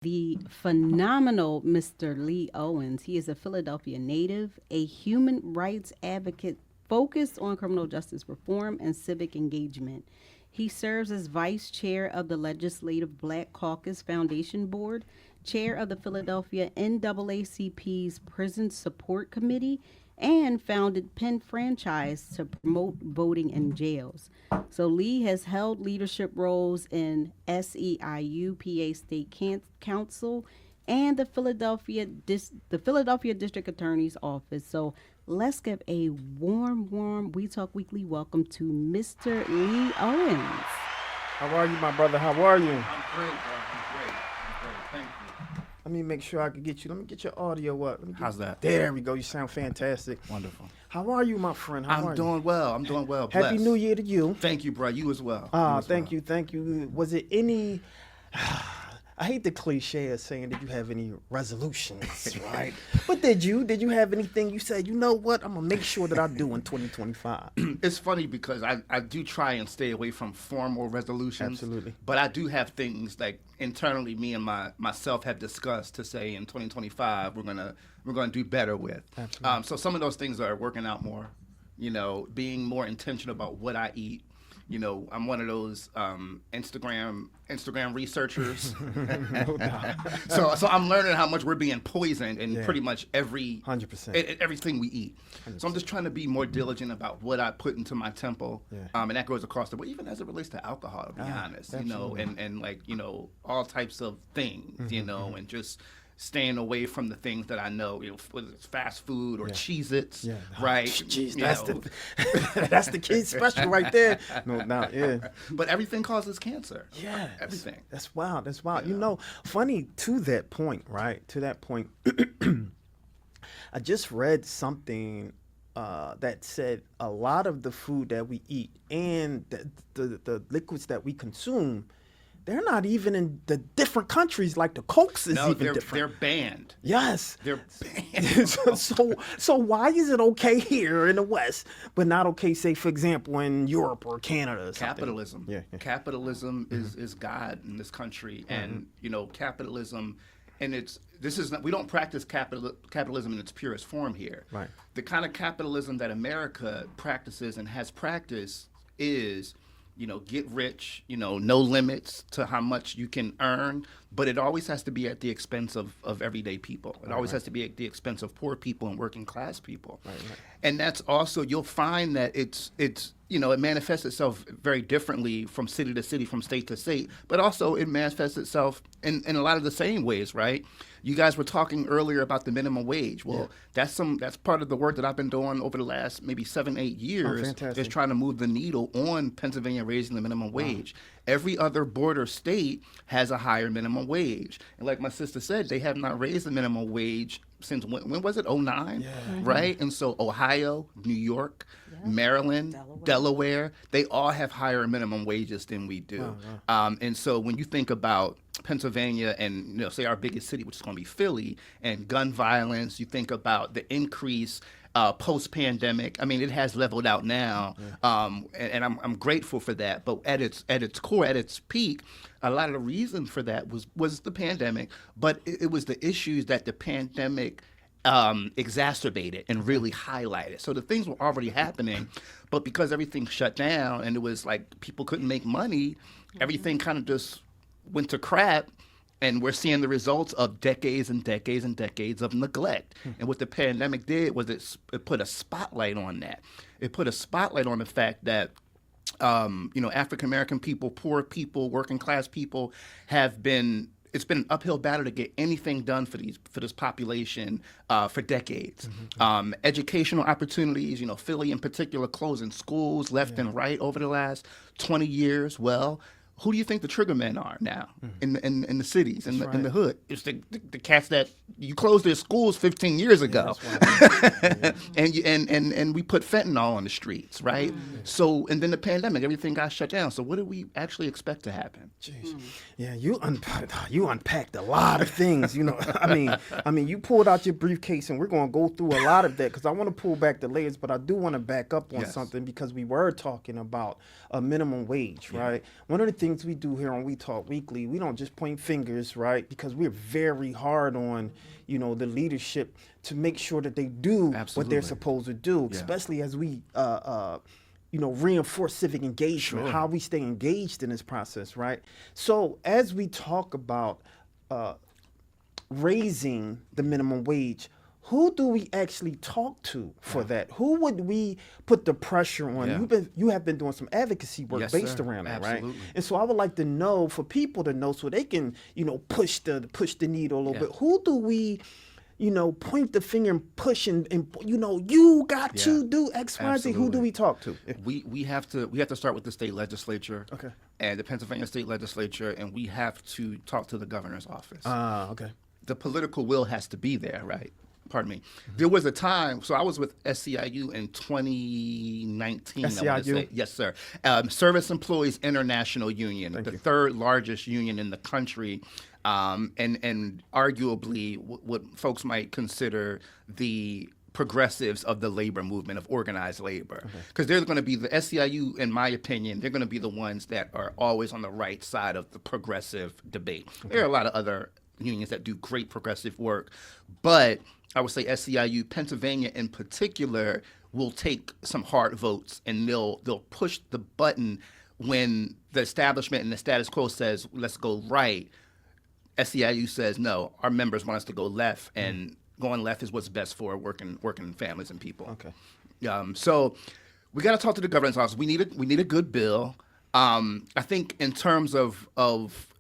the phenomenal Mr. Leigh Owens. He is a Philadelphia native, a human rights advocate focused on criminal justice reform and civic engagement. He serves as vice chair of the Legislative Black Caucus Foundation Board, chair of the Philadelphia NAACP's Prison Support Committee, and founded Penn Franchise to promote voting in jails. So Lee has held leadership roles in SEIU, PA State Council, and the Philadelphia District Attorney's Office. So let's give a warm We Talk Weekly welcome to Mr. Leigh Owens. How are you, my brother? How are you? I'm great, bro. I'm great. Thank you. Let me make sure I can get you. Let me get your audio up. How's that? There we go. You sound fantastic. Wonderful. How are you, my friend? How are I'm you? doing well. I'm doing well. Happy Blessed. New Year to you. Thank you, bro. You as well. Thank you. Was it any... I hate the cliche of saying, did you have any resolutions, right? But did you have anything you said, you know what, I'm going to make sure that I do in 2025? It's funny because I do try and stay away from formal resolutions. Absolutely. But I do have things like internally me and myself have discussed to say in 2025 we're gonna do better with. Absolutely. So some of those things are working out more, being more intentional about what I eat. I'm one of those Instagram researchers. No doubt. So I'm learning how much we're being poisoned in pretty much 100%. everything we eat. 100%. So I'm just trying to be more diligent about what I put into my temple. Yeah. And that goes across the board, even as it relates to alcohol, to be honest. Absolutely. And like, all types of things, and just staying away from the things that I know, whether it's fast food or Cheez-Its, right? Jeez, that's the kid special right there. No doubt, yeah. But everything causes cancer. Yeah. Everything. That's wild. Yeah. Funny to that point, right? To that point, I just read something that said a lot of the food that we eat and the liquids that we consume, they're not even in the different countries. Like the Cokes is even different. They're banned. Yes. They're banned. so why is it okay here in the West, but not okay, say, for example, in Europe or Canada or something? Capitalism. Yeah. Capitalism is God in this country. And, capitalism, and we don't practice capitalism in its purest form here. Right. The kind of capitalism that America practices and has practiced is, get rich, no limits to how much you can earn, but it always has to be at the expense of everyday people. It always has to be at the expense of poor people and working class people. Right. And that's also, you'll find that it's it manifests itself very differently from city to city, from state to state, but also it manifests itself in a lot of the same ways, right? You guys were talking earlier about the minimum wage. Well, that's part of the work that I've been doing over the last maybe 7-8 years, is trying to move the needle on Pennsylvania raising the minimum wage. Every other border state has a higher minimum wage. And like my sister said, they have not raised the minimum wage since when was it? 2009, right? And so Ohio, New York, Maryland, Delaware, they all have higher minimum wages than we do. And so when you think about Pennsylvania and say our biggest city, which is going to be Philly, and gun violence, you think about the increase post-pandemic. I mean, it has leveled out now, and I'm grateful for that. But at its core, at its peak, a lot of the reason for that was the pandemic, but it was the issues that the pandemic exacerbated and really highlighted. So the things were already happening, but because everything shut down and it was like people couldn't make money, everything kind of just went to crap. And we're seeing the results of decades and decades and decades of neglect. And what the pandemic did was it put a spotlight on that. It put a spotlight on the fact that African-American people, poor people, working class people it's been an uphill battle to get anything done for this population for decades. Educational opportunities, Philly in particular closing schools left and right over the last 20 years. Well, who do you think the trigger men are now in the cities, in the hood? It's the cats that you closed their schools 15 years ago, and we put fentanyl on the streets, right? So, and then the pandemic, everything got shut down. So what do we actually expect to happen? Jeez. Yeah, you unpacked a lot of things. I mean, you pulled out your briefcase, and we're going to go through a lot of that because I want to pull back the layers, but I do want to back up on something because we were talking about a minimum wage, right? One of the things things we do here on We Talk Weekly, we don't just point fingers, right? Because we're very hard on, the leadership to make sure that they do what Absolutely. they're supposed to do, especially as we, reinforce civic engagement, how we stay engaged in this process, right? So as we talk about raising the minimum wage, who do we actually talk to for that? Who would we put the pressure on? Yeah. You have been doing some advocacy work Yes, based sir. around that, Absolutely. right? And so I would like to know, for people to know, so they can, push the needle a little bit. Who do we, point the finger and push and you got to do X, Y, Z? Who do Absolutely. we talk to? We have to start with the state legislature, Okay. and the Pennsylvania state legislature, and we have to talk to the governor's office. Okay. The political will has to be there, right? Pardon me. There was a time, so I was with SEIU in 2019. I wanna SEIU? say. Yes, sir. Service Employees International Union, the third largest union in the country, and arguably what folks might consider the progressives of the labor movement, of organized labor. Because they're going to be the SEIU, in my opinion, they're going to be the ones that are always on the right side of the progressive debate. There are a lot of other unions that do great progressive work, but I would say SEIU, Pennsylvania in particular, will take some hard votes, and they'll push the button when the establishment and the status quo says, let's go right. SEIU says, no, our members want us to go left, and going left is what's best for working families and people. Okay. So we got to talk to the governor's office. We need a good bill. I think in terms of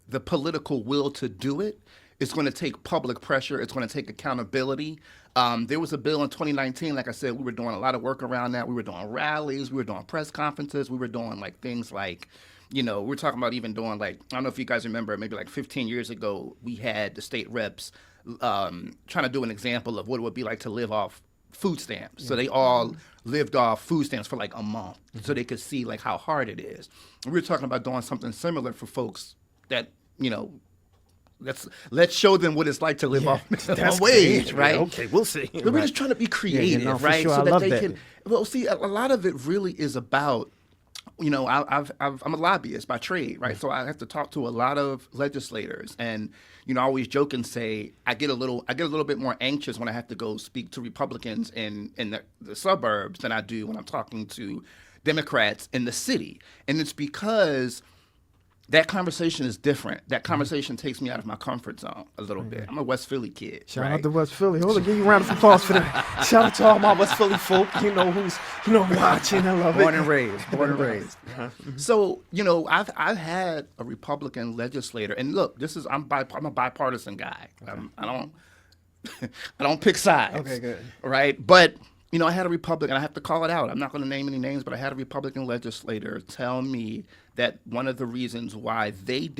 the political will to do it, it's going to take public pressure. It's going to take accountability. There was a bill in 2019. Like I said, we were doing a lot of work around that. We were doing rallies. We were doing press conferences. We were doing things like, we're talking about even doing I don't know if you guys remember, maybe 15 years ago, we had the state reps trying to do an example of what it would be like to live off food stamps. So they all lived off food stamps for a month, so they could see how hard it is. And we were talking about doing something similar for folks that, let's show them what it's like to live off minimum wage, right? Okay, we'll see. But we're just trying to be creative, for right? sure. So I that love they that. can. Well, see, a lot of it really is about, I'm a lobbyist by trade, right? So I have to talk to a lot of legislators, and I always joke and say I get a little bit more anxious when I have to go speak to Republicans in the suburbs than I do when I'm talking to Democrats in the city, and it's because that conversation is different. That conversation takes me out of my comfort zone a little bit. I'm a West Philly kid. Shout right? out to West Philly. Hold on, give you a round of applause for that. Shout out to all my West Philly folk, who's watching. I love Born it. and raised. So, I've had a Republican legislator, and look, I'm a bipartisan guy. I don't pick sides. Okay, good. Right? But, I had a Republican, I have to call it out. I'm not going to name any names, but I had a Republican legislator tell me that one of the reasons why they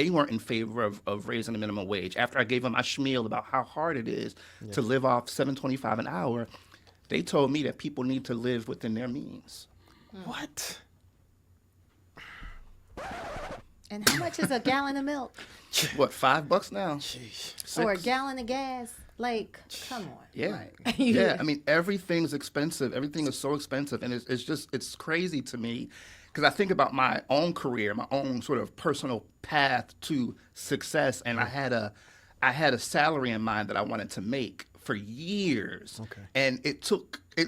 weren't in favor of raising the minimum wage, after I gave them my spiel about how hard it is to live off $7.25 an hour, they told me that people need to live within their means. What? And how much is a gallon of milk What, $5 now? Jeez. or a gallon of gas? Come on. Yeah. Right. Yeah. I mean, everything's expensive. Everything is so expensive. And it's crazy to me because I think about my own career, my own sort of personal path to success. And I had a salary in mind that I wanted to make for years. Okay. And it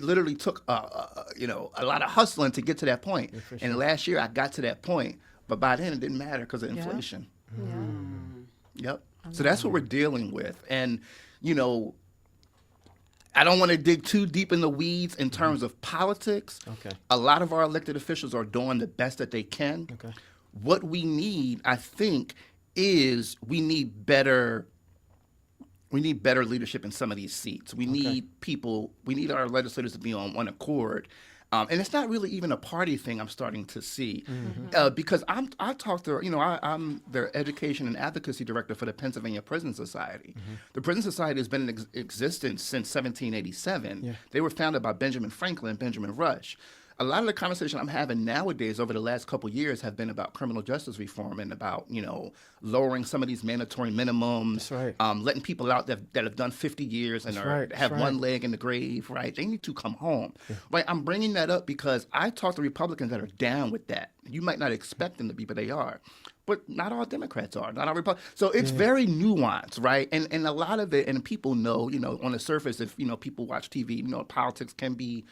literally took, a lot of hustling to get to that point. for And last year I got to that point, but by then it didn't matter because of inflation. Yep. So that's what we're dealing with. And, I don't want to dig too deep in the weeds in terms of politics. Okay. A lot of our elected officials are doing the best that they can. Okay. What we need, I think, is we need better leadership in some of these seats. We need our legislators to be on one accord. And it's not really even a party thing I'm starting to see because I'm the Education and Advocacy Director for the Pennsylvania Prison Society. The Prison Society has been in existence since 1787. Yeah. They were founded by Benjamin Franklin, Benjamin Rush. A lot of the conversation I'm having nowadays over the last couple of years have been about criminal justice reform and about, lowering some of these mandatory minimums, That's right. letting people out that have done 50 years and That's are right. have That's one right. leg in the grave, right? They need to come home. Right? I'm bringing that up because I talk to Republicans that are down with that. You might not expect them to be, but they are. but not all Democrats are, not all Republicans. So it's very nuanced, right? And a lot of it, and people know, on the surface, if, people watch TV, politics can be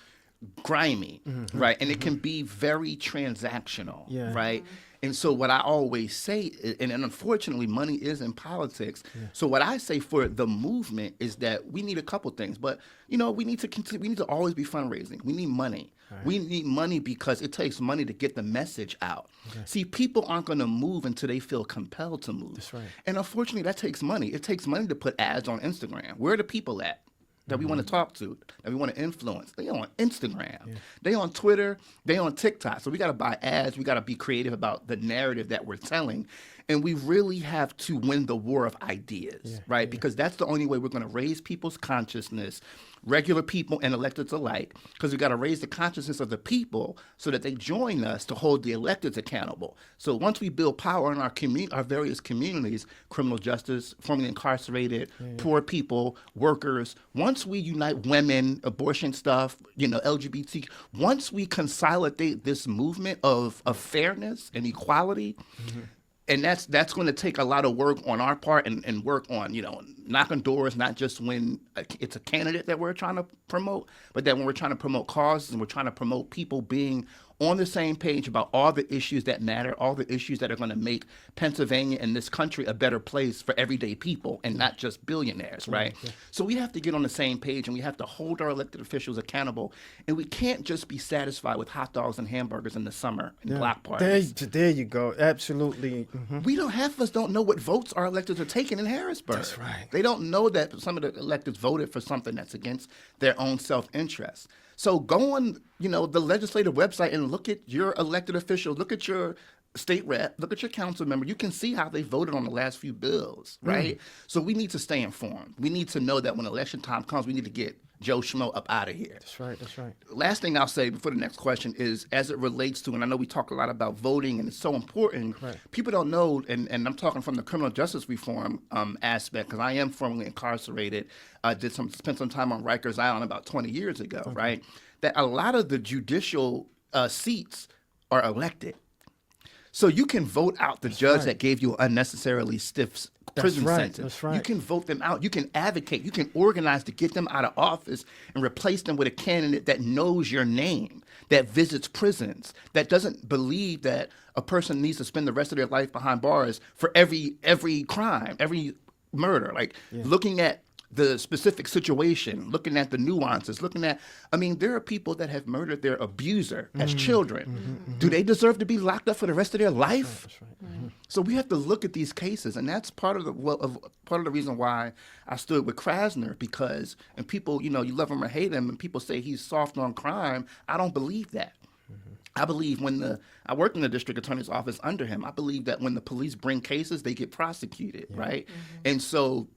grimy, right? And it can be very transactional, right? And so what I always say, and unfortunately money is in politics. So what I say for the movement is that we need a couple things, but we need to always be fundraising. We need money. Right. We need money because it takes money to get the message out. Okay. See, people aren't going to move until they feel compelled to move. That's right. And unfortunately, that takes money. It takes money to put ads on Instagram. Where are the people at that we want to talk to, that we want to influence? They on Instagram. They on Twitter. They on TikTok. So we got to buy ads. We got to be creative about the narrative that we're telling. And we really have to win the war of ideas, right? Because that's the only way we're going to raise people's consciousness, regular people and electeds alike, because we got to raise the consciousness of the people so that they join us to hold the electeds accountable. So once we build power in our various communities, criminal justice, formerly incarcerated, poor people, workers, once we unite women, abortion stuff, LGBT, once we consolidate this movement of fairness and equality, and that's going to take a lot of work on our part and work on, knocking doors, not just when it's a candidate that we're trying to promote, but that when we're trying to promote causes and we're trying to promote people being on the same page about all the issues that matter, all the issues that are going to make Pennsylvania and this country a better place for everyday people and not just billionaires, right? So we have to get on the same page and we have to hold our elected officials accountable. And we can't just be satisfied with hot dogs and hamburgers in the summer and block parties. There you go. Absolutely. Half of us don't know what votes our electeds are taking in Harrisburg. That's right. They don't know that some of the electeds voted for something that's against their own self-interest. So go on, the legislative website and look at your elected officials, look at your state rep, look at your council member. You can see how they voted on the last few bills, right? So we need to stay informed. We need to know that when election time comes, we need to get Joe Schmo up out of here. That's right. Last thing I'll say before the next question is, as it relates to, and I know we talk a lot about voting and it's so important, people don't know, and I'm talking from the criminal justice reform aspect, because I am formerly incarcerated. I spent some time on Rikers Island about 20 years ago, right? That a lot of the judicial seats are elected. So you can vote out the judge that gave you an unnecessarily stiff prison sentence. That's right. You can vote them out. You can advocate. You can organize to get them out of office and replace them with a candidate that knows your name, that visits prisons, that doesn't believe that a person needs to spend the rest of their life behind bars for every crime, every murder. Looking at the specific situation, looking at the nuances, there are people that have murdered their abuser as children. Do they deserve to be locked up for the rest of their life? That's right. So we have to look at these cases, and that's part of the reason why I stood with Krasner, because, and people, you love him or hate him, and people say he's soft on crime. I don't believe that. I believe I worked in the district attorney's office under him. I believe that when the police bring cases, they get prosecuted, right? And so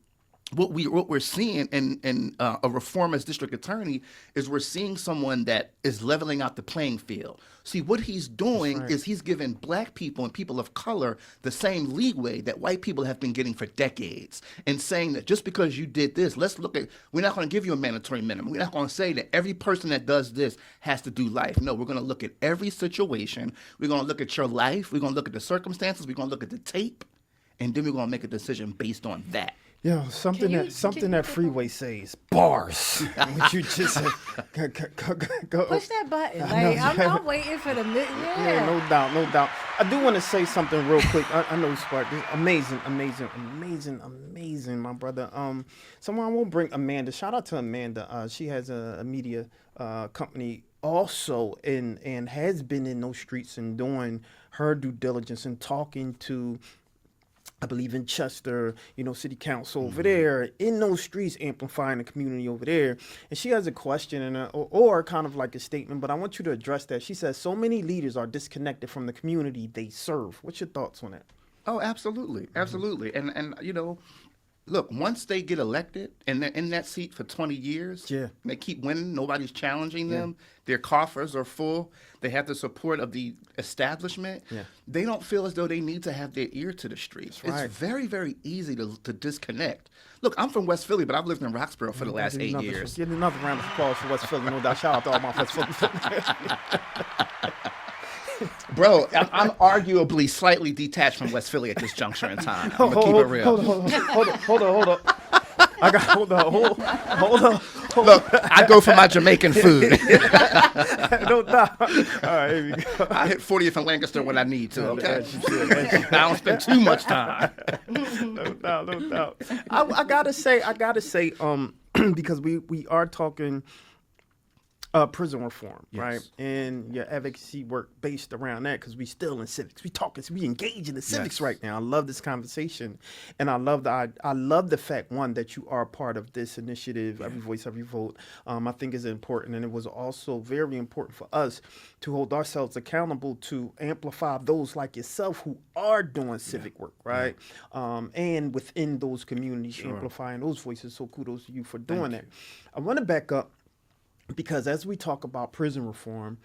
what we're seeing in a reformist district attorney is we're seeing someone that is leveling out the playing field. See, what he's doing is he's giving black people and people of color the same leeway that white people have been getting for decades, and saying that just because you did this, we're not going to give you a mandatory minimum. We're not going to say that every person that does this has to do life. No, we're going to look at every situation. We're going to look at your life. We're going to look at the circumstances. We're going to look at the tape, and then we're going to make a decision based on that. Something that Freeway says, bars. Would you just go push that button? I'm waiting for the no doubt. I do want to say something real quick. I know Spark, amazing, my brother. Someone will bring Amanda. Shout out to Amanda. She has a media company also, and has been in those streets and doing her due diligence and talking to, I believe, in Chester, city council over there, in those streets, amplifying the community over there. And she has a question or kind of like a statement, but I want you to address that. She says, so many leaders are disconnected from the community they serve. What's your thoughts on that? Oh, absolutely. And look, once they get elected and they're in that seat for 20 years, and they keep winning, nobody's challenging them, their coffers are full, they have the support of the establishment, they don't feel as though they need to have their ear to the streets. It's very, very easy to disconnect. Look, I'm from West Philly, but I've lived in Roxborough for the last 8 years. Give another round of applause for West Philly. No doubt. Shout out to all my West Philly. Bro, I'm arguably slightly detached from West Philly at this juncture in time. I'm gonna keep it real. Hold on. I got hold on. Look, I go for my Jamaican food. No doubt. All right, here we go. I hit 40th and Lancaster when I need to. Okay, I don't spend too much time. No doubt. I gotta say, because we are talking prison reform, Yes. right? And your advocacy work based around that, because we still in civics. We engage in the civics Yes. right now. I love this conversation, and I love the fact, one, that you are part of this initiative, Every Voice, Every Vote. I think is important, and it was also very important for us to hold ourselves accountable to amplify those like yourself who are doing civic work, right? And within those communities, amplifying those voices. So kudos to you for doing that. I want to back up, because as we talk about prison reform,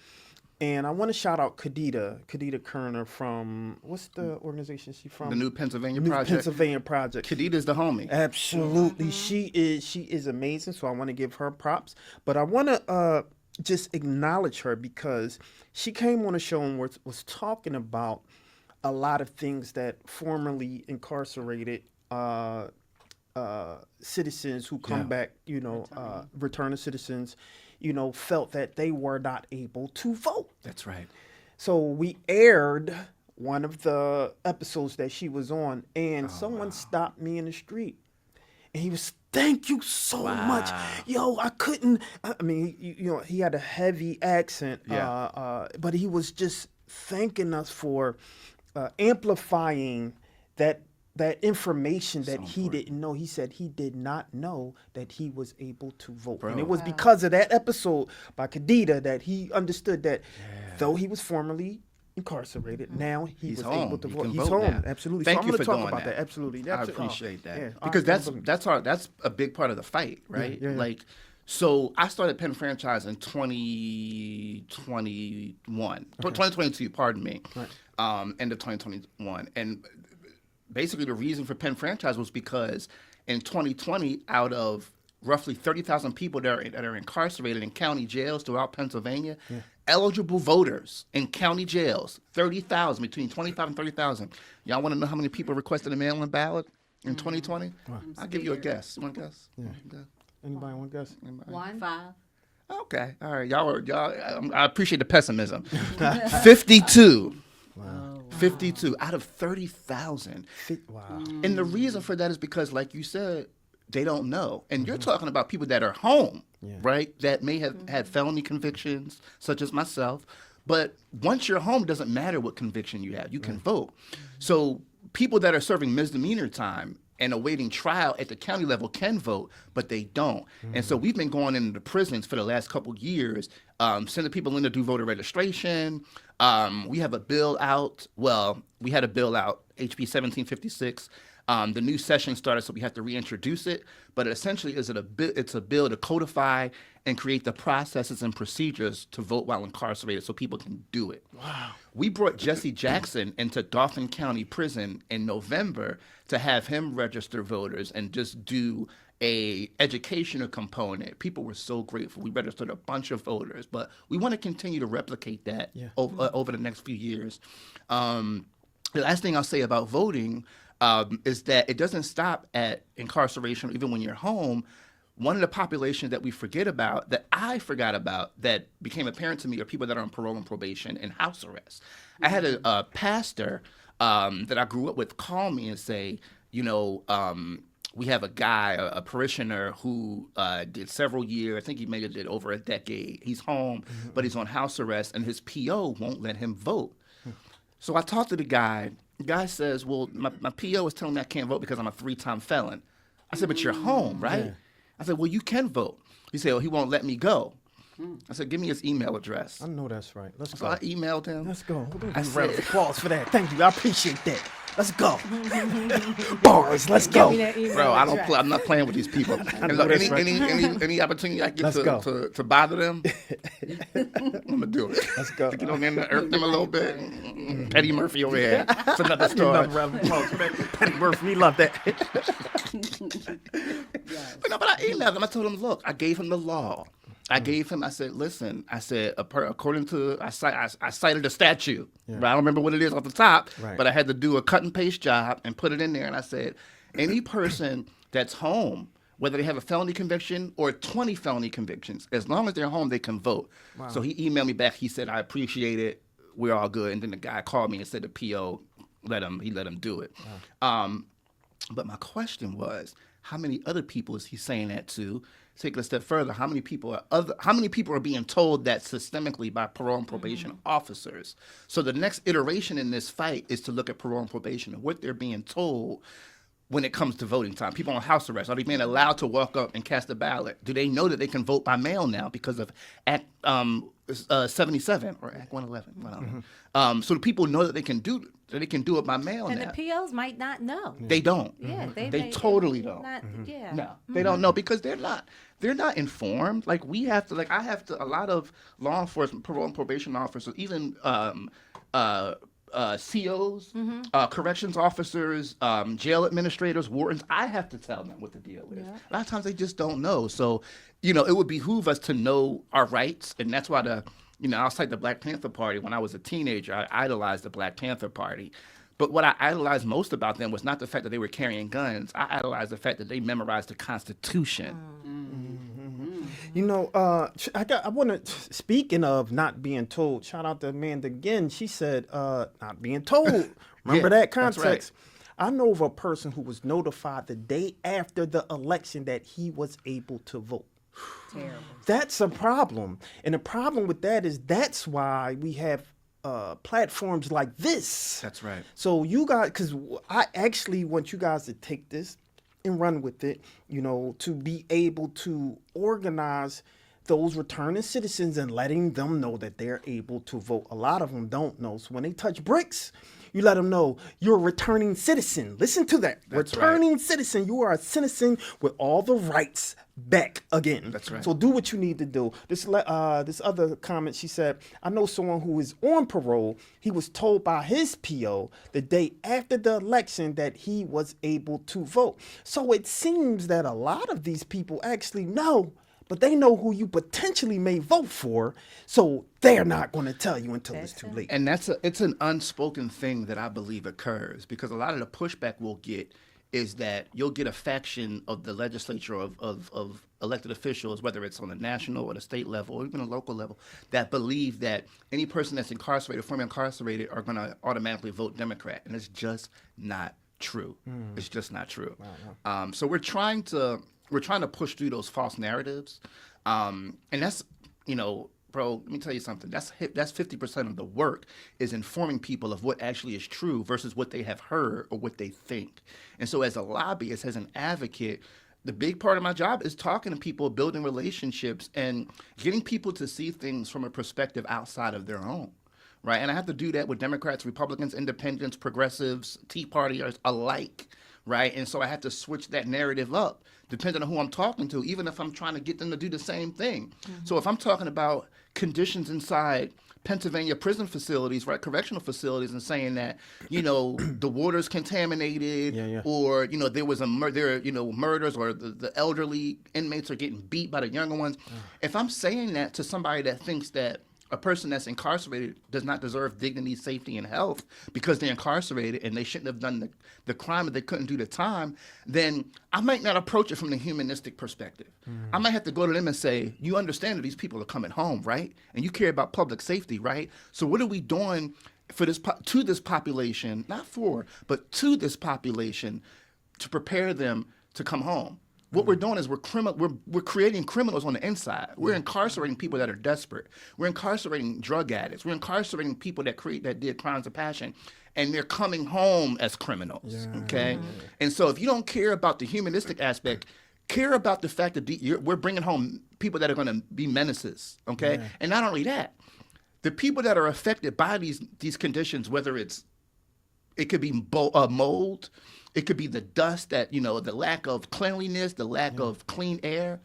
and I want to shout out Khadija Kerner from, what's the organization she from? The New Pennsylvania New Project. Pennsylvania Project. Khadita's the homie. Absolutely. She is amazing, so I want to give her props. But I want to just acknowledge her, because she came on a show and was talking about a lot of things that formerly incarcerated citizens who come back, returning citizens, felt that they were not able to vote. That's right. So we aired one of the episodes that she was on, and someone stopped me in the street, and he was, thank you so much. Yo, I couldn't, I mean, he had a heavy accent, but he was just thanking us for amplifying that information that he didn't know. He said he did not know that he was able to vote. Bro. And it was because of that episode by Khadija that he understood that though he was formerly incarcerated, now he's home. able to He vote. can He's vote home. now. Absolutely. Thank so you I'm for going to talk doing about that. Absolutely. I appreciate that. Yeah. Because that's a big part of the fight, right? Yeah. Like, so I started Penn Franchise in 2021, 2022, pardon me, end of 2021. And basically the reason for Penn Franchise was because in 2020, out of roughly 30,000 people that are incarcerated in county jails throughout Pennsylvania, eligible voters in county jails, 30,000, between 25 and 30,000. Y'all want to know how many people requested a mail-in ballot in 2020? I'll give you a guess. You want to guess? Yeah. Anybody want to guess? 1, 5. Okay. All right. Y'all. I appreciate the pessimism. 52. Wow. 52 out of 30,000. Wow. And the reason for that is because, like you said, they don't know. And you're talking about people that are home, right? That may have had felony convictions, such as myself. But once you're home, it doesn't matter what conviction you have. You can vote. So people that are serving misdemeanor time and awaiting trial at the county level can vote, but they don't. And so we've been going into the prisons for the last couple of years, sending people in to do voter registration. We have a bill out. Well, we had a bill out, HB 1756. The new session started, so we have to reintroduce it. But essentially, it's a bill to codify and create the processes and procedures to vote while incarcerated so people can do it. Wow. We brought Jesse Jackson into Dauphin County Prison in November to have him register voters and just do a educational component. People were so grateful. We registered a bunch of voters, but we want to continue to replicate that over the next few years. The last thing I'll say about voting is that it doesn't stop at incarceration, even when you're home. One of the populations that we forget about, that I forgot about, that became apparent to me are people that are on parole and probation and house arrest. I had a pastor that I grew up with call me and say, we have a guy, a parishioner who did several years. I think he maybe did over a decade. He's home, but he's on house arrest, and his PO won't let him vote. So I talked to the guy. The guy says, well, my PO is telling me I can't vote because I'm a 3-time felon. I said, but you're home, right? Yeah. I said, well, you can vote. He said, well, he won't let me go. I said, give me his email address. I know that's right. Let's go. So I emailed him. Let's go. I said, round of applause for that. Thank you. I appreciate that. Let's go. Bars. Let's go. Bro, I'm not playing with these people. And look, any opportunity I get to bother them, I'm gonna do it. Let's go. To get on there and irk them a little bit. Petty Murphy over here. It's another story. Petty Murphy, we love that. But I emailed him. I told him, look, I gave him the law. I gave him. I said, listen. I said, according to I cited a statute. Right? I don't remember what it is off the top, Right. but I had to do a cut and paste job and put it in there. And I said, any person that's home, whether they have a felony conviction or 20 felony convictions, as long as they're home, they can vote. Wow. So he emailed me back. He said, I appreciate it. We're all good. And then the guy called me and said the PO let him do it. Wow. But my question was, how many other people is he saying that to? Take it a step further. How many people are being told that systemically by parole and probation officers? So the next iteration in this fight is to look at parole and probation and what they're being told when it comes to voting time. People on house arrest, are they being allowed to walk up and cast a ballot? Do they know that they can vote by mail now because of Act 77 or Act 111? I don't know. So the people know that they can do it by mail And now. the POs might not know. They don't. Yeah, They totally don't. Not, yeah. No, they don't know because they're not informed. Like we have to. Like I have to. A lot of law enforcement, parole and probation officers, even COs, corrections officers, jail administrators, wardens. I have to tell them what the deal is. Yeah. A lot of times they just don't know. So, it would behoove us to know our rights, and that's why I'll cite the Black Panther Party. When I was a teenager, I idolized the Black Panther Party. But what I idolized most about them was not the fact that they were carrying guns. I idolized the fact that they memorized the Constitution. I want to, speaking of not being told, shout out to Amanda again. She said, not being told. Remember that that's context? right. I know of a person who was notified the day after the election that he was able to vote. Terrible. That's a problem. And the problem with that is that's why we have platforms like this. That's right. So you guys, because I actually want you guys to take this and run with it, to be able to organize those returning citizens and letting them know that they're able to vote. A lot of them don't know. So when they touch bricks, you let them know you're a returning citizen. Listen to that. That's returning citizen. You are a citizen with all the rights back again. That's right. So do what you need to do. This other comment, she said, I know someone who is on parole. He was told by his PO the day after the election that he was able to vote. So it seems that a lot of these people actually know, but they know who you potentially may vote for, so they're not going to tell you until it's too late. And it's an unspoken thing that I believe occurs, because a lot of the pushback we'll get is that you'll get a faction of the legislature of elected officials, whether it's on the national or the state level or even a local level, that believe that any person that's incarcerated, formerly incarcerated, are going to automatically vote Democrat. And it's just not true. It's just not true. Wow. So we're trying to push through those false narratives. And that's, bro, let me tell you something. That's 50% of the work, is informing people of what actually is true versus what they have heard or what they think. And so as a lobbyist, as an advocate, the big part of my job is talking to people, building relationships, and getting people to see things from a perspective outside of their own. Right? And I have to do that with Democrats, Republicans, independents, progressives, Tea Partiers alike. Right? And so I have to switch that narrative up depending on who I'm talking to, even if I'm trying to get them to do the same thing. So if I'm talking about conditions inside Pennsylvania prison facilities, right, correctional facilities, and saying that, the water's contaminated, or, there was murders, or the elderly inmates are getting beat by the younger ones. If I'm saying that to somebody that thinks that a person that's incarcerated does not deserve dignity, safety, and health because they're incarcerated and they shouldn't have done the crime, but they couldn't do the time, then I might not approach it from the humanistic perspective. I might have to go to them and say, you understand that these people are coming home, right? And you care about public safety, right? So what are we doing for to this population, not for, but to this population, to prepare them to come home? What we're doing is we're creating criminals on the inside. We're incarcerating people that are desperate. We're incarcerating drug addicts. We're incarcerating people that did crimes of passion, and they're coming home as criminals. Okay, and so if you don't care about the humanistic aspect, care about the fact that we're bringing home people that are going to be menaces. Okay, and not only that, the people that are affected by these conditions, whether it could be mold. It could be the dust that, the lack of cleanliness, the lack of clean air.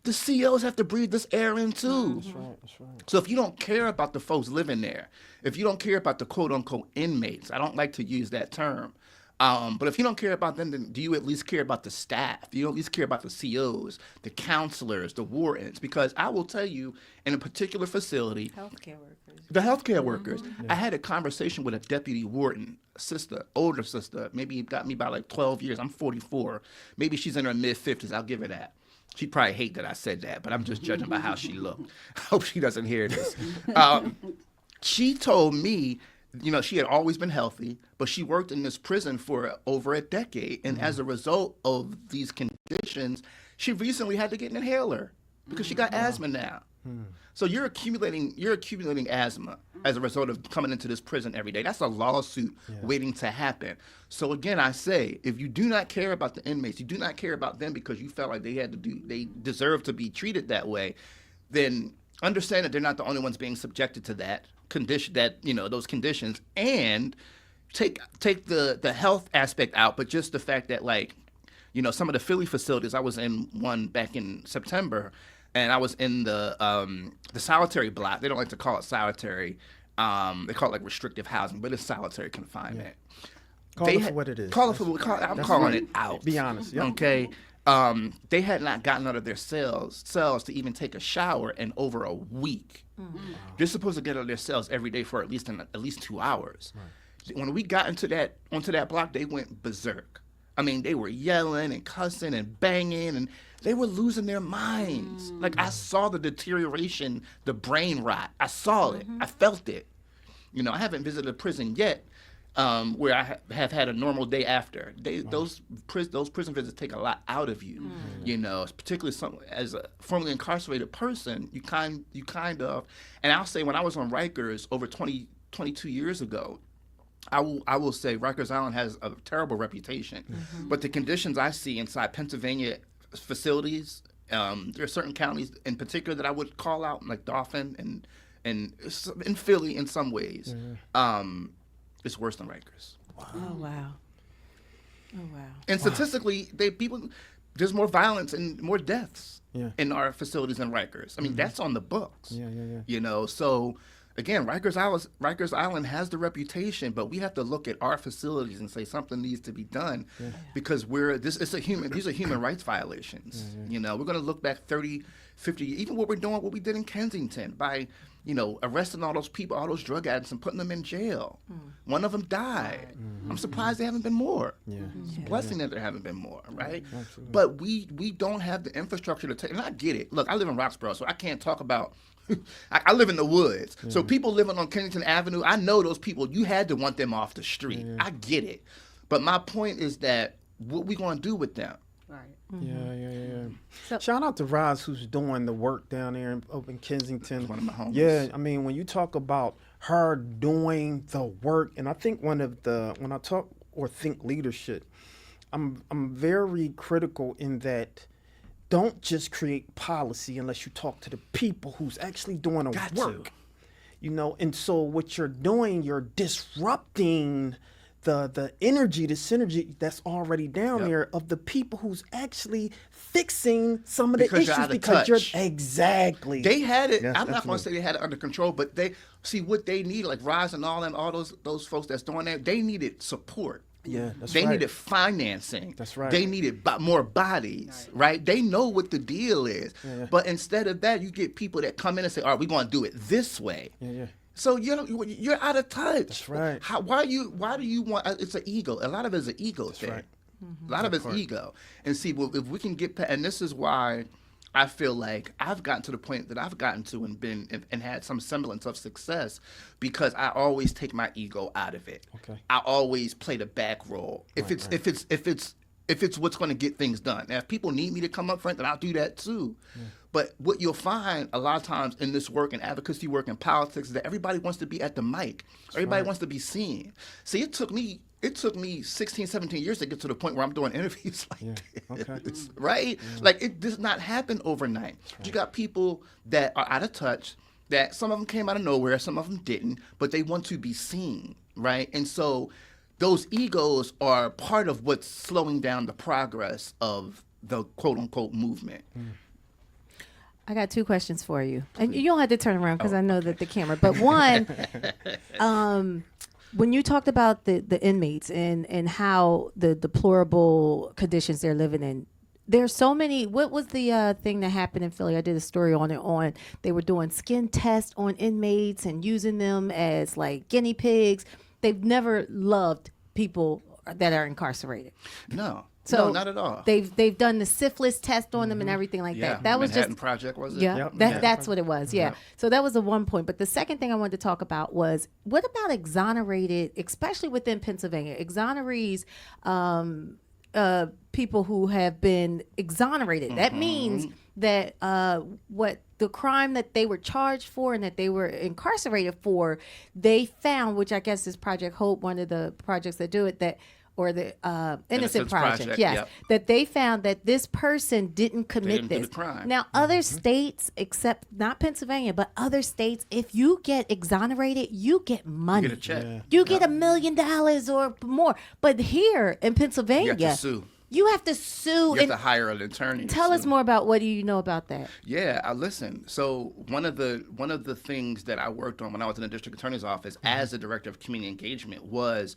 The COs have to breathe this air in too. That's right. So if you don't care about the folks living there, if you don't care about the quote unquote inmates, I don't like to use that term, But if you don't care about them, then do you at least care about the staff? Do you at least care about the COs, the counselors, the wardens? Because I will tell you, in a particular facility, Healthcare workers. the healthcare workers, I had a conversation with a deputy warden, sister, older sister, maybe got me by like 12 years. I'm 44. Maybe she's in her mid-50s. I'll give her that. She'd probably hate that I said that, but I'm just judging by how she looked. I hope she doesn't hear this. She told me, you know, she had always been healthy, but she worked in this prison for over a decade. And as a result of these conditions, she recently had to get an inhaler because she got asthma now. So you're accumulating asthma as a result of coming into this prison every day. That's a lawsuit waiting to happen. So again, I say, if you do not care about the inmates, you do not care about them because you felt like they deserve to be treated that way, then understand that they're not the only ones being subjected to that condition, those conditions, and take the health aspect out, but just the fact that, like, you know, some of the Philly facilities, I was in one back in September, and I was in the solitary block. They don't like to call it solitary. They call it like restrictive housing, but it's solitary confinement. Call it for what it is. I'm calling it out. Be honest. Yep. Okay. They had not gotten out of their cells to even take a shower in over a week. They're supposed to get out of their cells every day for at least 2 hours. Right. When we got onto that block, they went berserk. I mean, they were yelling and cussing and banging, and they were losing their minds. Like, I saw the deterioration, the brain rot. I saw it. I felt it. You know, I haven't visited a prison yet where I have had a normal day after. Those prison visits take a lot out of you. You know, particularly as a formerly incarcerated person, you kind of, and I'll say when I was on Rikers over 22 years ago, I will say Rikers Island has a terrible reputation, but the conditions I see inside Pennsylvania facilities, there are certain counties in particular that I would call out, like Dauphin and in Philly in some ways. It's worse than Rikers. Wow. Oh wow. And statistically, there's more violence and more deaths in our facilities than Rikers. I mean, that's on the books. Yeah. You know, so again, Rikers Island has the reputation, but we have to look at our facilities and say something needs to be done because these are human rights violations. You know, we're going to look back 30, 50, even what we did in Kensington by, you know, arresting all those people, all those drug addicts and putting them in jail. One of them died. I'm surprised there haven't been more. It's a blessing that there haven't been more, right? Absolutely. But we don't have the infrastructure to take, and I get it. Look, I live in Roxborough, so I can't talk about, I live in the woods. So people living on Kensington Avenue, I know those people, you had to want them off the street. I get it. But my point is that what we going to do with them? Right. Yeah. So, shout out to Roz, who's doing the work down there up in Kensington. One of my homies. Yeah, I mean, when you talk about her doing the work, and I think when I talk or think leadership, I'm very critical in that. Don't just create policy unless you talk to the people who's actually doing the work. You know, and so what you're doing, you're disrupting the energy, the synergy that's already down there of the people who's actually fixing some of the issues because you're exactly. They had it. Yes, I'm not going to say they had it under control, but they see what they need, like Roz and all those folks that's doing that. They needed support. Yeah, that's they right. needed financing. That's right. They needed more bodies, right? They know what the deal is. But instead of that, you get people that come in and say, all right, we're going to do it this way. So you're out of touch. That's right. Why do you want? It's an ego. A lot of it is an ego thing. Right. A lot of it's ego. And see, well, if we can get, and this is why I feel like I've gotten to the point that I've gotten to and had some semblance of success because I always take my ego out of it. Okay. I always play the back role. If it's what's going to get things done. Now, if people need me to come up front, then I'll do that too. But what you'll find a lot of times in this work, in advocacy work, in politics, is that everybody wants to be at the mic. Everybody wants to be seen. See, it took me 16, 17 years to get to the point where I'm doing interviews like this, right? Like, it does not happen overnight. You got people that are out of touch, that some of them came out of nowhere, some of them didn't, but they want to be seen, right? And so those egos are part of what's slowing down the progress of the quote-unquote movement. I got two questions for you. And you don't have to turn around because I know that the camera. But one, when you talked about the inmates and how the deplorable conditions they're living in, there's so many. What was the thing that happened in Philly? I did a story on it. They were doing skin tests on inmates and using them as like guinea pigs. They've never loved people that are incarcerated. No. So no, not at all. They've done the syphilis test on them and everything like Yeah, that. That was Manhattan just Project, was it? yeah. Yep. That's what it was. Yeah. Yep. So that was the one point. But the second thing I wanted to talk about was what about exonerated, especially within Pennsylvania, exonerees, people who have been exonerated. That means that what the crime that they were charged for and that they were incarcerated for, they found, which I guess is Project Hope, one of the projects that do it, that or the Innocent Project, yes, yep. that they found that this person didn't commit didn't do this the crime. Now, other states, except not Pennsylvania, but other states, if you get exonerated, you get money. You get a check. Yeah. You get $1 million or more. But here in Pennsylvania, You have to sue. you have to sue. You have And to hire an attorney. to tell us sue. more about what do you know about that? Yeah, listen. So one of the things that I worked on when I was in the district attorney's office as the director of community engagement was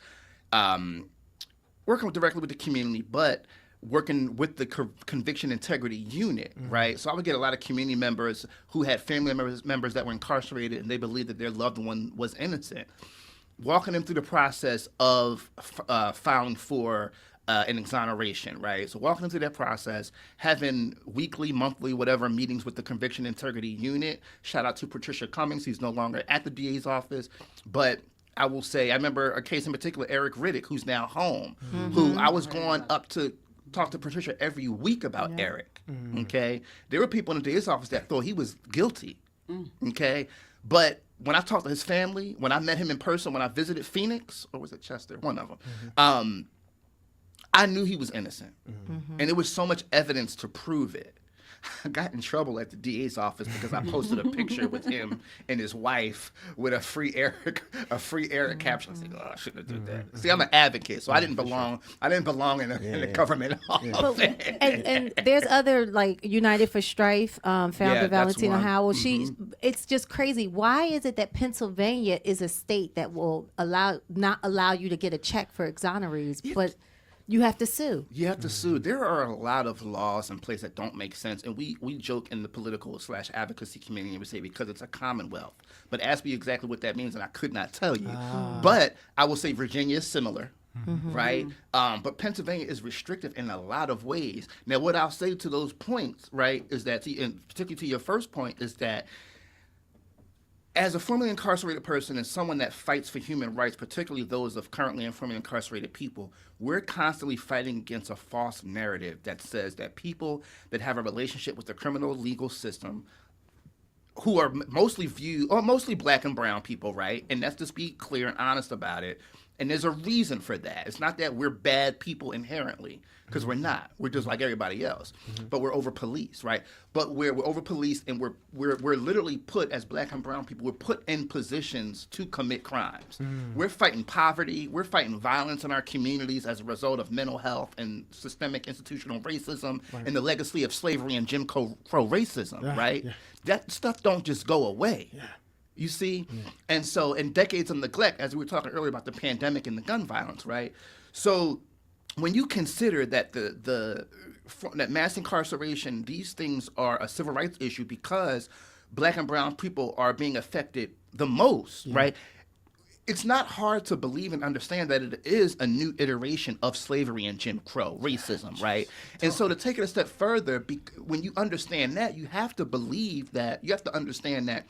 working directly with the community, but working with the conviction integrity unit, right? So I would get a lot of community members who had family members that were incarcerated and they believed that their loved one was innocent. Walking them through the process of filing for an exoneration, right? So walking them through that process, having weekly, monthly, whatever meetings with the conviction integrity unit. Shout out to Patricia Cummings. He's no longer at the DA's office, but I will say, I remember a case in particular, Eric Riddick, who's now home, who I was going up to talk to Patricia every week about Eric, okay? There were people in the DA's office that thought he was guilty, okay? But when I talked to his family, when I met him in person, when I visited Phoenix, or was it Chester? One of them. I knew he was innocent. And there was so much evidence to prove it. I got in trouble at the DA's office because I posted a picture with him and his wife with a free Eric caption. I said, "Oh, I shouldn't have done that." See, I'm an advocate, so I didn't belong. I didn't belong in the government office. And there's other like United for Strife, founder that's Valentina one. Howell. It's just crazy. Why is it that Pennsylvania is a state that will not allow you to get a check for exonerees, but you have to sue? You have to sue. There are a lot of laws in place that don't make sense, and we joke in the political / advocacy community and we say because it's a commonwealth. But ask me exactly what that means, and I could not tell you. But I will say Virginia is similar, right? But Pennsylvania is restrictive in a lot of ways. Now, what I'll say to those points, right, is that, and particularly to your first point, is that as a formerly incarcerated person and someone that fights for human rights, particularly those of currently and formerly incarcerated people, we're constantly fighting against a false narrative that says that people that have a relationship with the criminal legal system, who are mostly black and brown people, right? And let's just be clear and honest about it. And there's a reason for that. It's not that we're bad people inherently, because we're not. We're just like everybody else. But we're over-policed, right? But we're over-policed, and we're literally put, as black and brown people, we're put in positions to commit crimes. We're fighting poverty. We're fighting violence in our communities as a result of mental health and systemic institutional racism and the legacy of slavery and Jim Crow racism, right? Yeah. That stuff don't just go away. Yeah. You see? And so, in decades of neglect, as we were talking earlier about the pandemic and the gun violence, right? So, when you consider that that mass incarceration, these things are a civil rights issue because black and brown people are being affected the most, right? It's not hard to believe and understand that it is a new iteration of slavery and Jim Crow racism, right? And so to take it a step further, when you understand that, you have to understand that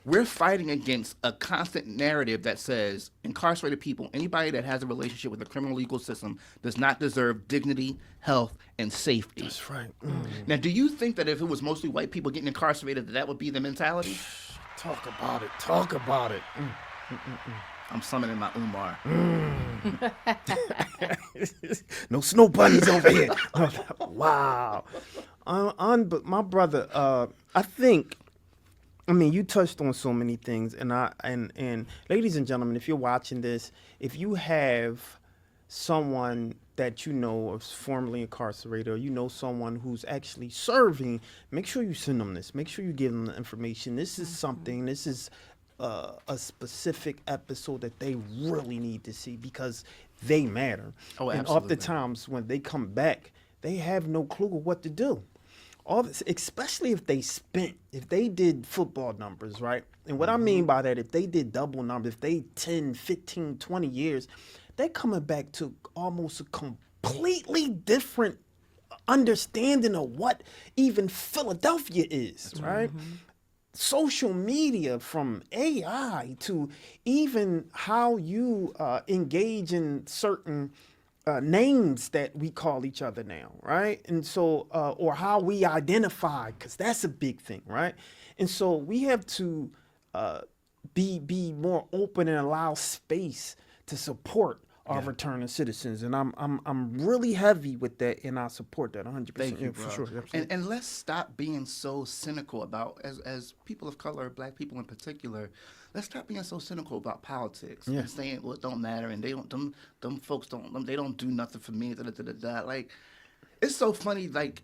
we're fighting against a constant narrative that says incarcerated people, anybody that has a relationship with the criminal legal system, does not deserve dignity, health, and safety. That's right. Now, do you think that if it was mostly white people getting incarcerated, that would be the mentality? Talk about it. Talk about it. I'm summoning my Umar. No snow bunnies over here. Wow. But my brother, I mean, you touched on so many things, and ladies and gentlemen, if you're watching this, if you have someone that you know is formerly incarcerated, or you know someone who's actually serving, make sure you send them this. Make sure you give them the information. This is something. This is a specific episode that they really need to see because they matter. Oh, and absolutely. oftentimes when they come back, they have no clue what to do. All this, especially if they did football numbers, right? And what I mean by that, if they did double numbers, if they 10, 15, 20 years, they're coming back to almost a completely different understanding of what even Philadelphia is, right? Social media, from AI to even how you engage in certain names that we call each other now, right? And so, or how we identify, because that's a big thing, right? And so we have to be more open and allow space to support our returning citizens, and I'm really heavy with that, and I support that 100%. Thank you, for bro. sure. Absolutely. And let's stop being so cynical about, as people of color, black people in particular, let's stop being so cynical about politics and saying, well, it don't matter, and they don't, them folks don't, they don't do nothing for me, da, da, da, da, da. Like, it's so funny, like,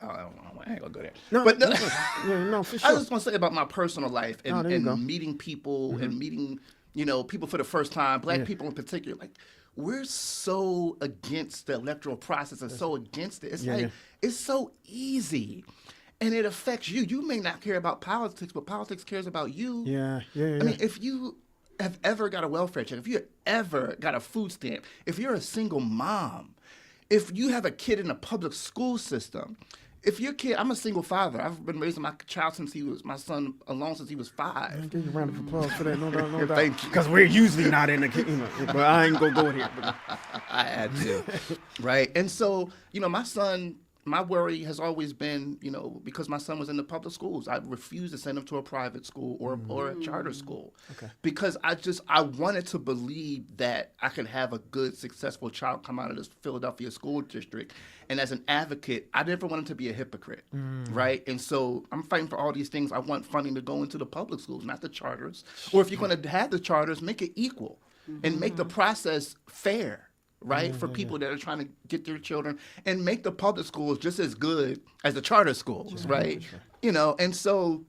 I ain't gonna go there. No, but no, for sure. I just want to say about my personal life and, there you go. meeting people and meeting, people for the first time, black people in particular. Like, we're so against the electoral process and so against it. It's it's so easy. And it affects you. You may not care about politics, but politics cares about you. Yeah. I mean, if you have ever got a welfare check, if you ever got a food stamp, if you're a single mom, if you have a kid in a public school system, if your kid, I'm a single father. I've been raising my child my son alone since he was 5. Give you a round of applause for that. No doubt, no doubt. Thank you. Because we're usually not in the, but I ain't gonna go here. I had to, right? And so, my son, my worry has always been, because my son was in the public schools, I refused to send him to a private school or a charter school. Okay. Because I wanted to believe that I could have a good, successful child come out of this Philadelphia school district. And as an advocate, I never wanted to be a hypocrite, right? And so I'm fighting for all these things. I want funding to go into the public schools, not the charters. Or if you're going to have the charters, make it equal and make the process fair. Right, for people that are trying to get their children, and make the public schools just as good as the charter schools, right? And so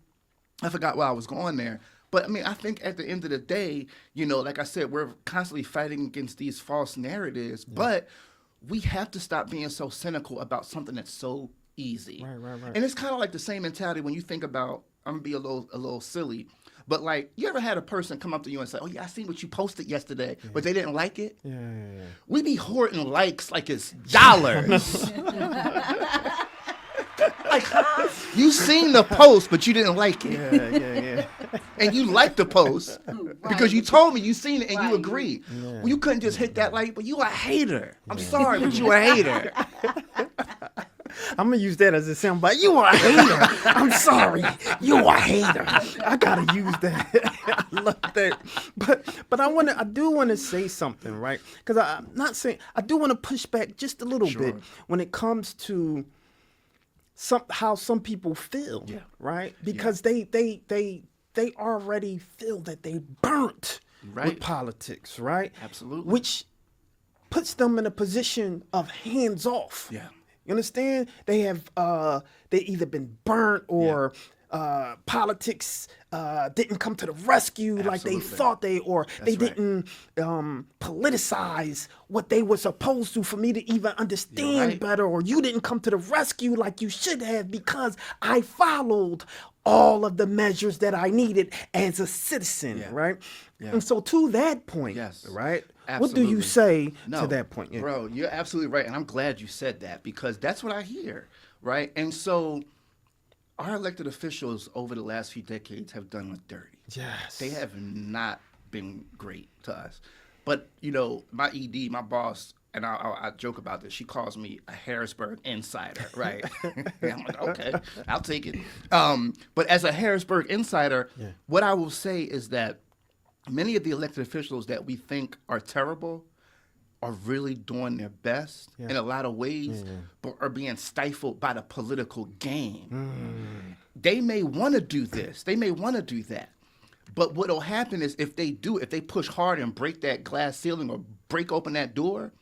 I forgot why I was going there. But I mean, I think at the end of the day, like I said, we're constantly fighting against these false narratives, but we have to stop being so cynical about something that's so easy. Right. And it's kind of like the same mentality when you think about, I'm gonna be a little silly, but like, you ever had a person come up to you and say, "Oh yeah, I seen what you posted yesterday," but they didn't like it? Yeah. We be hoarding likes like it's dollars. Like, you seen the post, but you didn't like it. Yeah. And you liked the post because you told me you seen it and you agreed. Yeah. Well, you couldn't just hit that like, but you a hater. I'm sorry, but you a hater. I'm gonna use that as a soundbite. You are a hater. I'm sorry. You are a hater. I gotta use that. I love that. But I do want to say something, right? Because I'm not saying, I do want to push back just a little bit when it comes to how some people feel, right? Because they already feel that they burnt with politics, right? Absolutely. Which puts them in a position of hands off. Yeah. You understand? They have they either been burnt or politics didn't come to the rescue like they thought they didn't politicize what they were supposed to for me to even understand better, or you didn't come to the rescue like you should have because I followed all of the measures that I needed as a citizen, right? Yeah. And so to that point, right? Absolutely. What do you say to that point? Yeah. Bro, you're absolutely right. And I'm glad you said that because that's what I hear, right? And so our elected officials over the last few decades have done us dirty. Yes. They have not been great to us. But, my ED, my boss, and I joke about this, she calls me a Harrisburg insider, right? I'm like, okay, I'll take it. But as a Harrisburg insider, what I will say is that many of the elected officials that we think are terrible are really doing their best in a lot of ways, but are being stifled by the political game. They may want to do this. They may want to do that. But what will happen is if they push hard and break that glass ceiling or break open that door,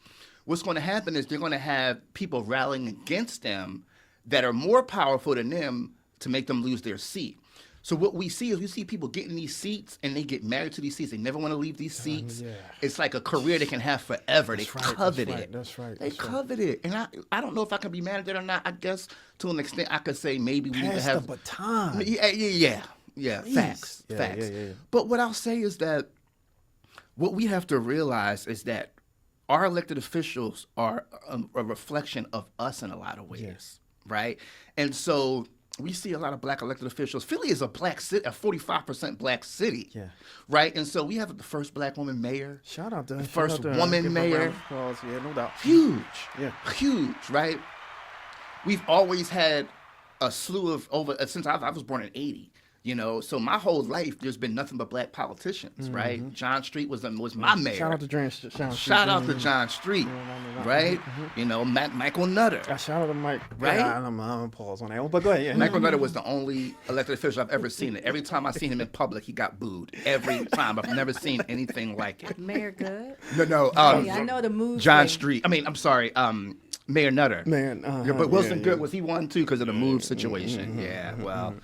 what's going to happen is they're going to have people rallying against them that are more powerful than them to make them lose their seat. So what we see is we see people getting these seats and they get married to these seats. They never want to leave these seats. Yeah. It's like a career they can have forever. That's They right, covet that's it. right, that's right, They that's right. covet it. And I don't know if I can be mad at it or not. I guess to an extent I could say maybe we need to Pass have the baton. Yeah, Please. facts. Yeah, Facts. yeah. But what I'll say is that what we have to realize is that our elected officials are a reflection of us in a lot of ways, Yes. right? And so we see a lot of black elected officials. Philly is a black city, a 45% black city, Yeah. right? And so we have the first black woman mayor, Shout out to first shout out to her. woman Give her a mayor. round of applause. Yeah, no doubt. huge, Yeah. huge, right? We've always had a slew of since I was born in '80. So my whole life there's been nothing but black politicians, right? John Street was my mayor. Shout out to John. Shout out to John Street, right? Michael Nutter. Shout out to Mike. Right? Yeah, I'm gonna pause on that one, but go ahead. Yeah. Michael Nutter was the only elected official I've ever seen. Every time I seen him in public, he got booed. Every time. I've never seen anything like it. Mayor Good. No. Hey, I know the move. John thing. Street. I'm sorry. Mayor Nutter. Man, Yeah, but Wilson yeah, Good yeah. was he one too because of the move situation? Yeah, well,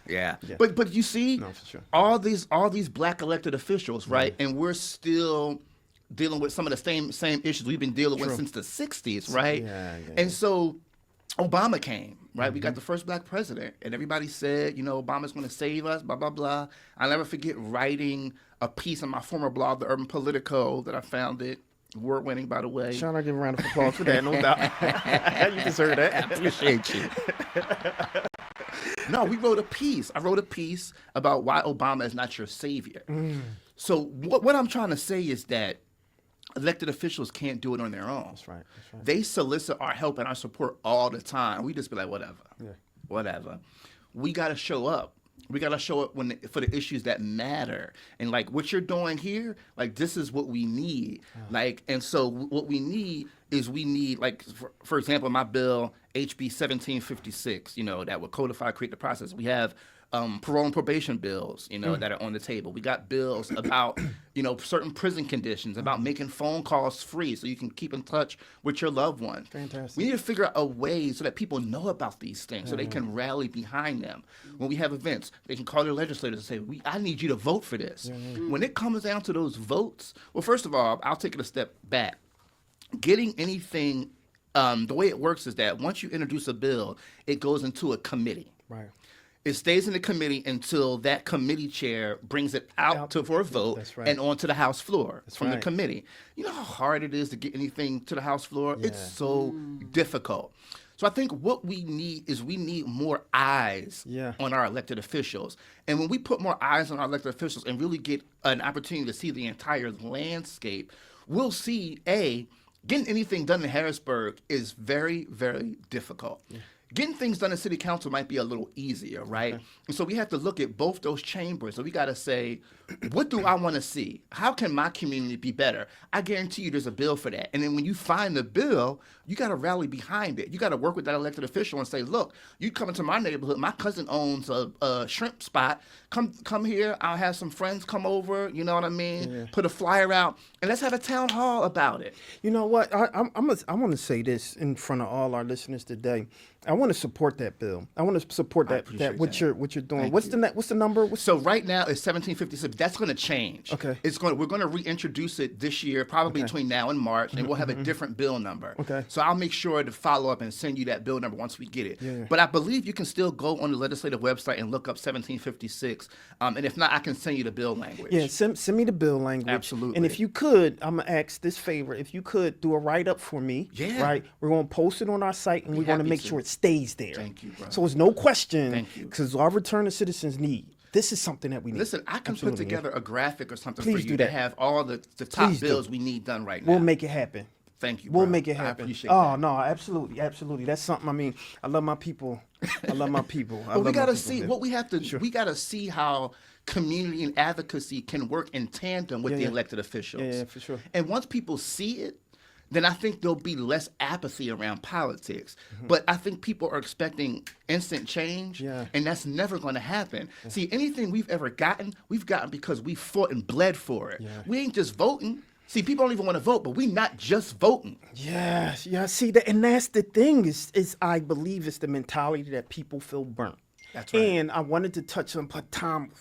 yeah. But you see, No, for sure. all these black elected officials, right? And we're still dealing with some of the same issues we've been dealing with since the '60s, right? Yeah. And so Obama came, right? We got the first black president, and everybody said, Obama's going to save us, blah blah blah. I'll never forget writing a piece on my former blog, The Urban Politico, that I founded. Award-winning, by the way. Shout out, give a round of applause for that, no doubt. You deserve that. I appreciate you. No, we wrote a piece. I wrote a piece about why Obama is not your savior. So what I'm trying to say is that elected officials can't do it on their own. That's right. They solicit our help and our support all the time. We just be like, whatever. We got to show up. We got to show up for the issues that matter. And like what you're doing here, like this is what we need. And so what we need is like, for example, my bill, HB 1756, that would codify, create the process. We have parole and probation bills, that are on the table. We got bills about, certain prison conditions, about making phone calls free so you can keep in touch with your loved ones. Fantastic. We need to figure out a way so that people know about these things, so they can rally behind them. When we have events, they can call their legislators and say, I need you to vote for this. When it comes down to those votes, well, first of all, I'll take it a step back. Getting anything, the way it works is that once you introduce a bill, it goes into a committee. Right. It stays in the committee until that committee chair brings it out for a vote. That's right. And onto the House floor from the right. committee. You know how hard it is to get anything to the House floor? It's so difficult. So I think what we need is more eyes on our elected officials. And when we put more eyes on our elected officials and really get an opportunity to see the entire landscape, we'll see, getting anything done in Harrisburg is very, very difficult. Getting things done in city council might be a little easier, right? And so we have to look at both those chambers. So we got to say, what do I want to see? How can my community be better? I guarantee you there's a bill for that. And then when you find the bill, you got to rally behind it. You got to work with that elected official and say, look, you come into my neighborhood. My cousin owns a shrimp spot. Come here. I'll have some friends come over. You know what I mean? Put a flyer out. And let's have a town hall about it. You know what? I want to say this in front of all our listeners today. I want to support that bill. I want to support that what you're doing. What's the number? So right now it's 1756. That's going to change. Okay. We're going to reintroduce it this year, probably between now and March, and we'll have a different bill number. Okay. So I'll make sure to follow up and send you that bill number once we get it. Yeah. But I believe you can still go on the legislative website and look up 1756. And if not, I can send you the bill language. Yeah, send me the bill language. Absolutely. And if you could, I'm going to ask this favor. If you could do a write-up for me. Yeah. Right? We're going to post it on our site, and we're going to happy make to. sure it stays there. Thank you, bro. So it's no question. Thank you. Because our return to citizens need. This is something that we need. Listen, I can Absolutely, put together a graphic or something Please for do you to that. have all the top Please do. bills we need done right now. We'll make it happen. Thank you, We'll bro. make it I happen. appreciate Oh, that. no, absolutely. That's something, I love my people. But we got to see what we have to, we got to see how community and advocacy can work in tandem with the elected officials. Yeah, for sure. And once people see it, then I think there'll be less apathy around politics. But I think people are expecting instant change, and that's never going to happen. See, anything we've ever gotten, we've gotten because we fought and bled for it. We ain't just voting. See, people don't even want to vote, but we not just voting. Yes, see that, and that's the thing is I believe it's the mentality that people feel burnt. That's right. And I wanted to touch on, but time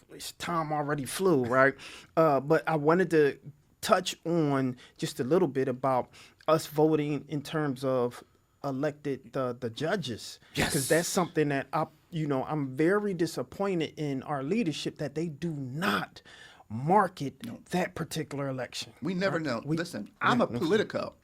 already flew, right? But I wanted to touch on just a little bit about us voting in terms of elected the judges. Yes. Because that's something that I'm very disappointed in our leadership that they do not market that particular election. We never know. Listen, I'm a Politico.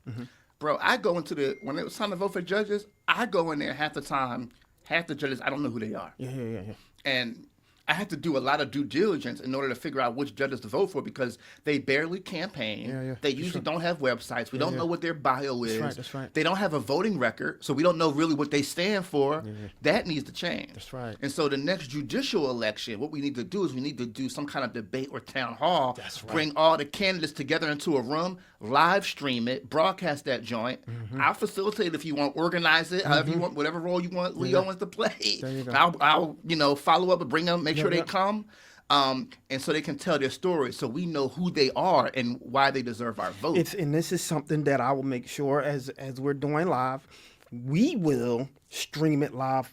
Bro, I go when it was time to vote for judges, I go in there half the time, half the judges, I don't know who they are. Yeah. And I had to do a lot of due diligence in order to figure out which judges to vote for because they barely campaign. Yeah, they usually don't have websites. We don't know what their bio is. That's right. They don't have a voting record, so we don't know really what they stand for. That needs to change. That's right. And so the next judicial election, what we need to do is we need to do some kind of debate or town hall. That's right. Bring all the candidates together into a room, live stream it, broadcast that joint. I'll facilitate if you want, organize it, however you want, whatever role you want Leigh Owens to play. There you go. I'll follow up and bring them, make sure they come, and so they can tell their story, so we know who they are and why they deserve our vote. And this is something that I will make sure as we're doing live, we will stream it live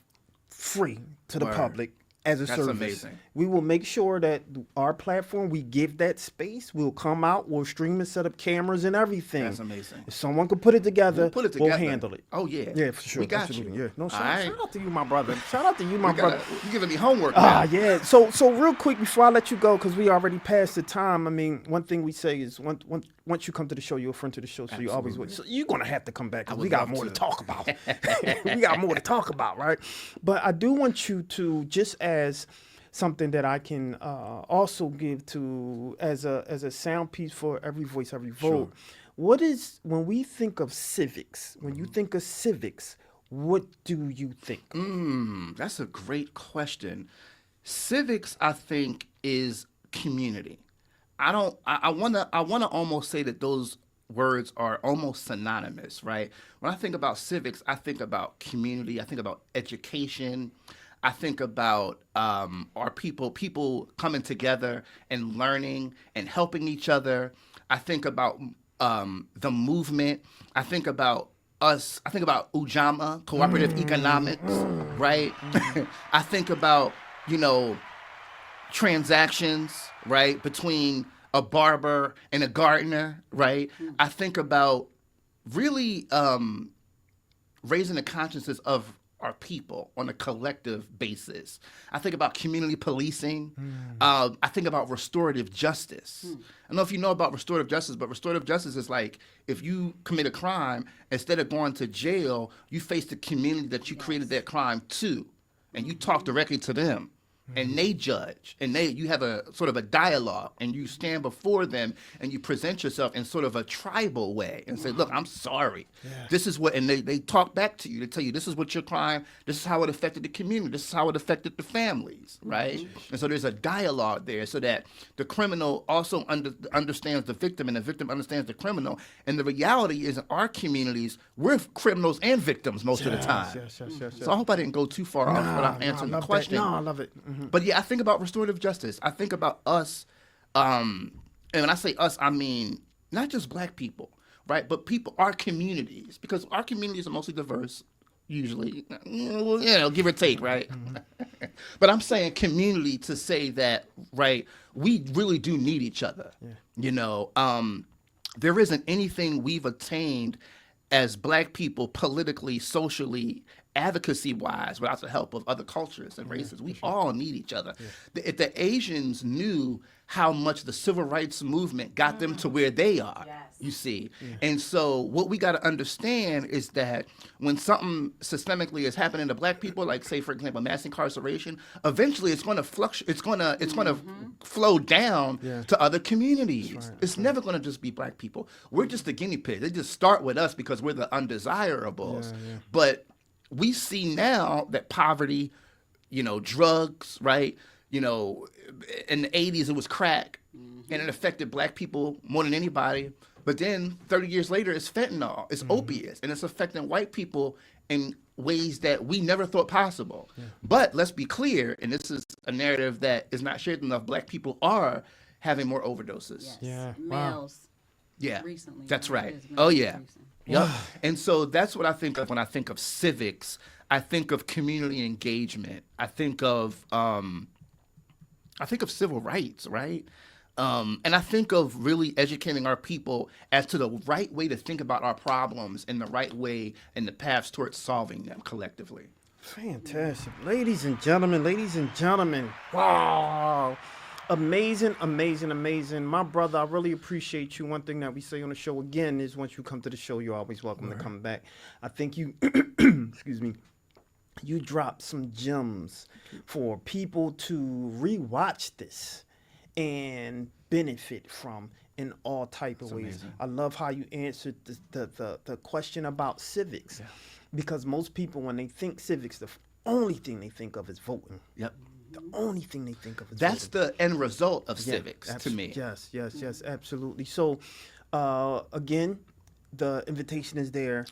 free to the Word. public as a That's service. amazing. We will make sure that our platform, we give that space. We'll come out, we'll stream and set up cameras and everything. That's amazing. If someone can put it together, We'll put it together. we'll handle it. Oh yeah, Yeah, for sure. We got Absolutely. you. Yeah. No, All shout right. out to you, my brother. Shout out to you, my brother. You're giving me homework now. Yeah. So real quick before I let you go, because we already passed the time. I mean, one thing we say is once you come to the show, you're a friend to the show, so you always will. So you're gonna have to come back because we got more to talk about. We got more to talk about, right? But I do want you to, just as something that I can also give to as a sound piece for every voice, every vote. What is, when we think of civics, when you think of civics, what do you think? That's a great question. Civics, I think, is community. I wanna almost say that those words are almost synonymous, right? When I think about civics, I think about community, I think about education, I think about our people coming together and learning and helping each other. I think about the movement. I think about us. I think about Ujamaa, cooperative economics, right? I think about, transactions, right, between a barber and a gardener, right? I think about really raising the consciousness of our people on a collective basis. I think about community policing. I think about restorative justice. I don't know if you know about restorative justice, but restorative justice is like if you commit a crime, instead of going to jail, you face the community that you created that crime to, and you talk directly to them. And they judge, and you have a sort of a dialogue, and you stand before them, and you present yourself in sort of a tribal way, and say, "Look, I'm sorry. This is what," and they talk back to you. They tell you, "This is what your crime. This is how it affected the community. This is how it affected the families." Right? And so there's a dialogue there, so that the criminal also understands the victim, and the victim understands the criminal. And the reality is, in our communities, we're criminals and victims most of the time. Yes. So I hope I didn't go too far off without answering the question. No, I love it. But yeah, I think about restorative justice. I think about us, and when I say us, I mean not just black people, right? But our communities, because our communities are mostly diverse, usually, give or take, right? But I'm saying community to say that, right, we really do need each other. There isn't anything we've attained as black people politically, socially, advocacy-wise, without the help of other cultures and races. We all need each other. If the Asians knew how much the civil rights movement got them to where they are, you see. And so what we got to understand is that when something systemically is happening to black people, like say, for example, mass incarceration, eventually it's going to fluctuate. It's going to flow down to other communities. It's never going to just be black people. We're just the guinea pigs. They just start with us because we're the undesirables. But we see now that poverty, drugs, right? In the 80s, it was crack, and it affected black people more than anybody. But then 30 years later, it's fentanyl, it's opiates, and it's affecting white people in ways that we never thought possible. But let's be clear, and this is a narrative that is not shared enough, black people are having more overdoses. Males. Yeah, Recently. that's right. It is Oh, males yeah. recent. Yep. And so that's what I think of when I think of civics. I think of community engagement. I think of civil rights, right? And I think of really educating our people as to the right way to think about our problems and the right way and the paths towards solving them collectively. Fantastic. Ladies and gentlemen. Wow. Amazing. My brother, I really appreciate you. One thing that we say on the show again is once you come to the show, you're always welcome to come back. I think you, excuse me, you dropped some gems for people to rewatch this and benefit from in all type of ways. Amazing. I love how you answered the question about civics. Yeah. Because most people, when they think civics, the only thing they think of is voting. Yep. The only thing they think of is That's voting. the end result of Yeah, civics to me. Yes, absolutely. So, again, the invitation is there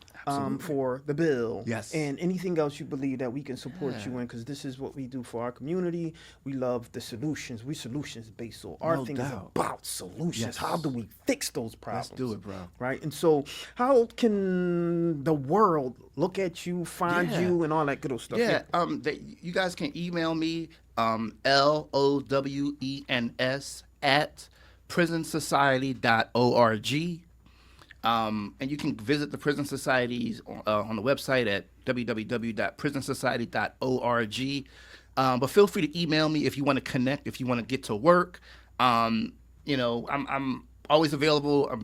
for the bill. Yes. And anything else you believe that we can support Yeah. you in, because this is what we do for our community. We love the solutions. We solutions based. So our No thing doubt. is about solutions. Yes. How do we fix those problems? Let's do it, bro. Right. And so how can the world look at you, find Yeah. you, and all that good old stuff? Yeah, you guys can email me, LOWENS at prisonsociety.org. And you can visit the Prison Societies on the website at www.prisonsociety.org. But feel free to email me if you want to connect, if you want to get to work. I'm always available. I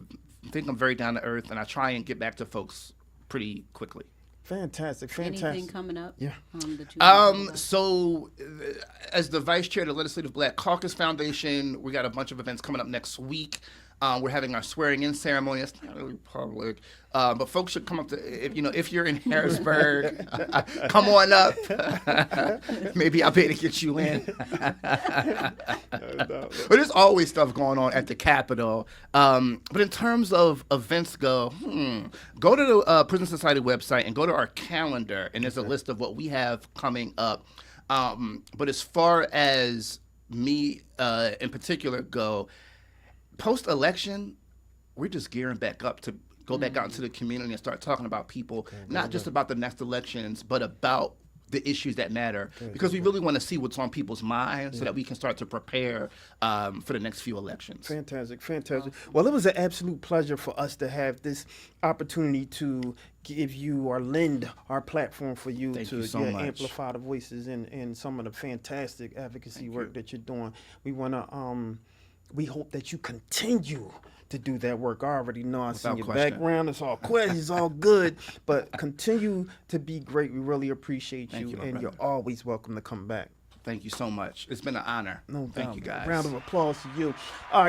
think I'm very down to earth, and I try and get back to folks pretty quickly. Fantastic. Anything coming up? Yeah. That you want to talk about? So, as the vice chair of the Legislative Black Caucus Foundation, we got a bunch of events coming up next week. We're having our swearing-in ceremony. It's not really public, but folks should come up to if you're in Harrisburg, come on up. Maybe I'll be able to get you in. But there's always stuff going on at the Capitol. But in terms of events go to the Prison Society website and go to our calendar, and there's a list of what we have coming up. But as far as me in particular go, post-election, we're just gearing back up to go back out into the community and start talking about people, not just about the next elections, but about the issues that matter, because we really want to see what's on people's minds so that we can start to prepare for the next few elections. Fantastic. Well, it was an absolute pleasure for us to have this opportunity to give you or lend our platform for you Thank to you so much. amplify the voices and some of the fantastic advocacy work that you're doing. We want to, we hope that you continue to do that work. I already know I see Without your question. background. It's all questions, it's all good, but continue to be great. We really appreciate Thank you, my and brother. you're always welcome to come back. Thank you so much. It's been an honor. No doubt. Thank you, guys. A round of applause to you. All right.